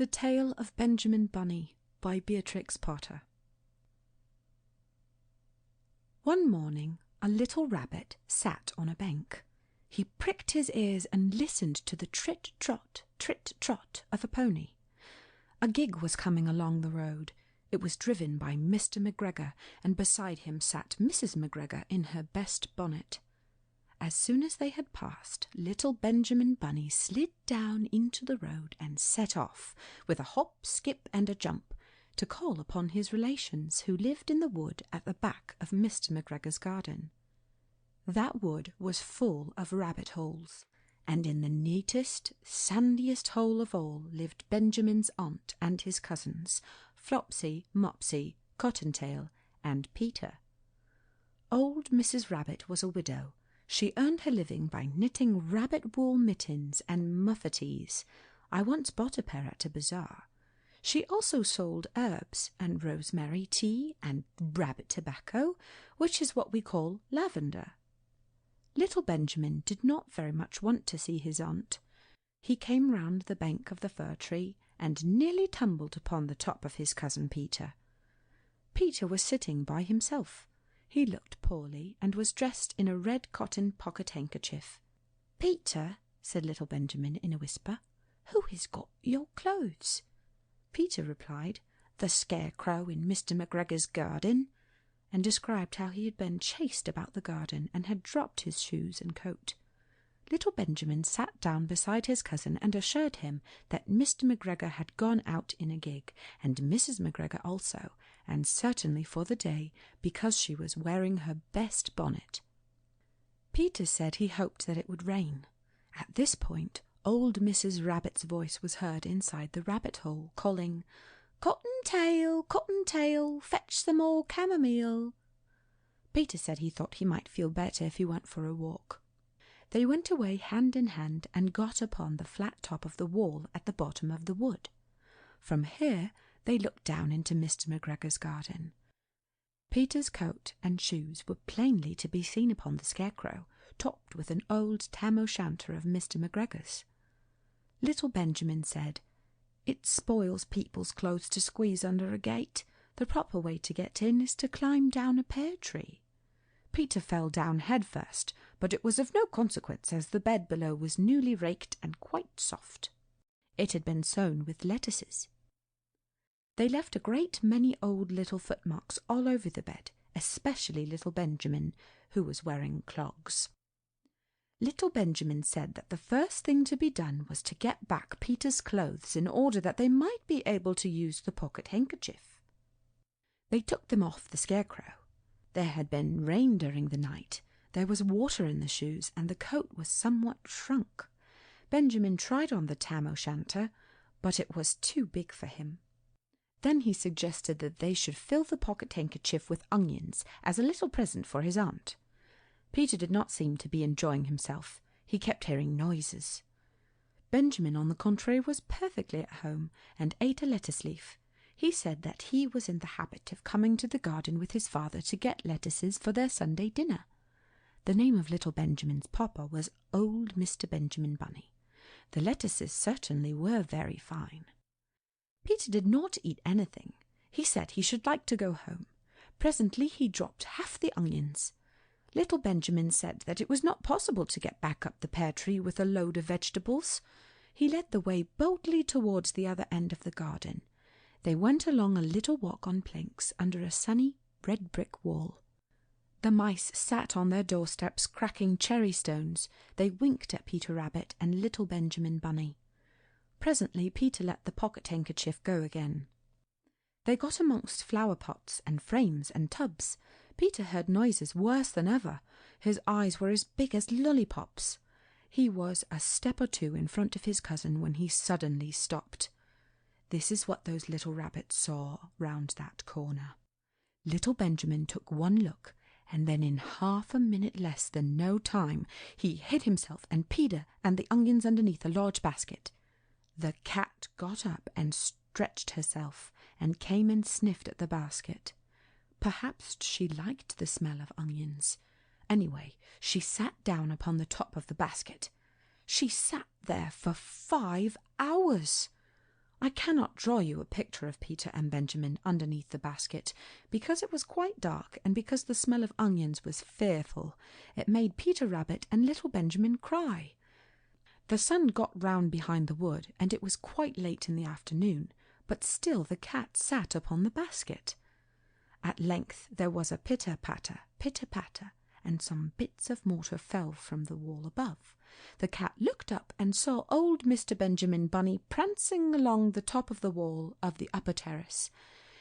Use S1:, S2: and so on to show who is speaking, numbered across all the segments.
S1: The Tale of Benjamin Bunny by Beatrix Potter. One morning a little rabbit sat on a bank. He pricked his ears and listened to the trit-trot of a pony. A gig was coming along the road. It was driven by Mr. McGregor, and beside him sat Mrs. McGregor in her best bonnet. As soon as they had passed, little Benjamin Bunny slid down into the road and set off, with a hop, skip, and a jump, to call upon his relations who lived in the wood at the back of Mr. McGregor's garden. That wood was full of rabbit holes, and in the neatest, sandiest hole of all lived Benjamin's aunt and his cousins, Flopsy, Mopsy, Cottontail, and Peter. Old Mrs. Rabbit was a widow. She earned her living by knitting rabbit-wool mittens and muffetees. I once bought a pair at a bazaar. She also sold herbs and rosemary tea and rabbit tobacco, which is what we call lavender. Little Benjamin did not very much want to see his aunt. He came round the bank of the fir tree and nearly tumbled upon the top of his cousin Peter. Peter was sitting by himself. He looked poorly and was dressed in a red cotton pocket-handkerchief. "Peter," said little Benjamin in a whisper, "who has got your clothes?" Peter replied, "The scarecrow in Mr. McGregor's garden," and described how he had been chased about the garden and had dropped his shoes and coat. Little Benjamin sat down beside his cousin and assured him that Mr. McGregor had gone out in a gig, and Mrs. McGregor also, and certainly for the day, because she was wearing her best bonnet. Peter said he hoped that it would rain. At this point, old Mrs. Rabbit's voice was heard inside the rabbit hole, calling, "Cottontail, Cottontail, fetch some more chamomile." Peter said he thought he might feel better if he went for a walk. They went away hand in hand and got upon the flat top of the wall at the bottom of the wood. From here they looked down into Mr. McGregor's garden. Peter's coat and shoes were plainly to be seen upon the scarecrow, topped with an old tam-o'-shanter of Mr. McGregor's. Little Benjamin said, "It spoils people's clothes to squeeze under a gate. The proper way to get in is to climb down a pear tree." Peter fell down head first, but it was of no consequence, as the bed below was newly raked and quite soft. It had been sown with lettuces. They left a great many old little footmarks all over the bed, especially little Benjamin, who was wearing clogs. Little Benjamin said that the first thing to be done was to get back Peter's clothes in order that they might be able to use the pocket-handkerchief. They took them off the scarecrow. There had been rain during the night. There was water in the shoes, and the coat was somewhat shrunk. Benjamin tried on the tam-o'-shanter, but it was too big for him. Then he suggested that they should fill the pocket-handkerchief with onions as a little present for his aunt. Peter did not seem to be enjoying himself. He kept hearing noises. Benjamin, on the contrary, was perfectly at home, and ate a lettuce leaf. He said that he was in the habit of coming to the garden with his father to get lettuces for their Sunday dinner. The name of little Benjamin's papa was old Mr. Benjamin Bunny. The lettuces certainly were very fine. Peter did not eat anything. He said he should like to go home. Presently he dropped half the onions. Little Benjamin said that it was not possible to get back up the pear tree with a load of vegetables. He led the way boldly towards the other end of the garden. They went along a little walk on planks under a sunny red brick wall. The mice sat on their doorsteps cracking cherry stones. They winked at Peter Rabbit and little Benjamin Bunny. Presently Peter let the pocket-handkerchief go again. They got amongst flower-pots and frames and tubs. Peter heard noises worse than ever. His eyes were as big as lollipops. He was a step or two in front of his cousin when he suddenly stopped. This is what those little rabbits saw round that corner. Little Benjamin took one look, and then in half a minute less than no time, he hid himself and Peter and the onions underneath a large basket. The cat got up and stretched herself, and came and sniffed at the basket. Perhaps she liked the smell of onions. Anyway, she sat down upon the top of the basket. She sat there for 5 hours. I cannot draw you a picture of Peter and Benjamin underneath the basket, because it was quite dark, and because the smell of onions was fearful. It made Peter Rabbit and little Benjamin cry. The sun got round behind the wood, and it was quite late in the afternoon, but still the cat sat upon the basket. At length there was a pitter-patter, and some bits of mortar fell from the wall above. The cat looked up and saw old Mr. Benjamin Bunny prancing along the top of the wall of the upper terrace.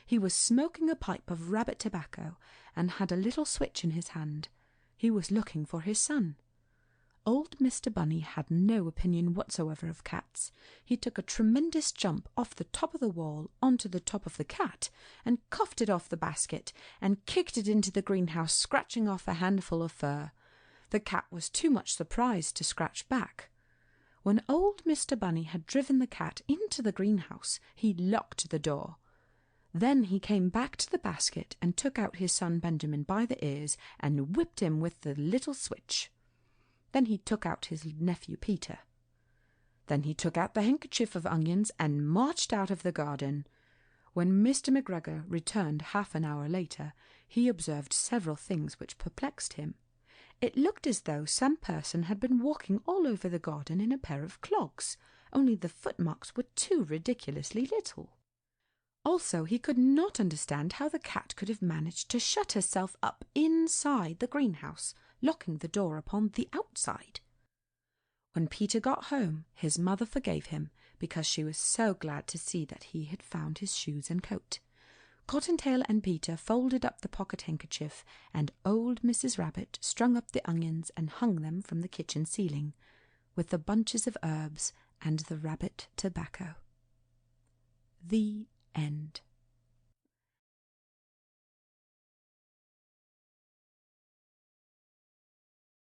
S1: He was smoking a pipe of rabbit tobacco and had a little switch in his hand. He was looking for his son. Old Mr. Bunny had no opinion whatsoever of cats. He took a tremendous jump off the top of the wall onto the top of the cat, and cuffed it off the basket, and kicked it into the greenhouse, scratching off a handful of fur. The cat was too much surprised to scratch back. When old Mr. Bunny had driven the cat into the greenhouse, he locked the door. Then he came back to the basket and took out his son Benjamin by the ears and whipped him with the little switch. Then he took out his nephew Peter. Then he took out the handkerchief of onions and marched out of the garden. When Mr. McGregor returned half an hour later, he observed several things which perplexed him. It looked as though some person had been walking all over the garden in a pair of clogs, only the footmarks were too ridiculously little. Also, he could not understand how the cat could have managed to shut herself up inside the greenhouse, locking the door upon the outside. When Peter got home, his mother forgave him, because she was so glad to see that he had found his shoes and coat. Cottontail and Peter folded up the pocket handkerchief, and old Mrs. Rabbit strung up the onions and hung them from the kitchen ceiling, with the bunches of herbs and the rabbit tobacco. The end.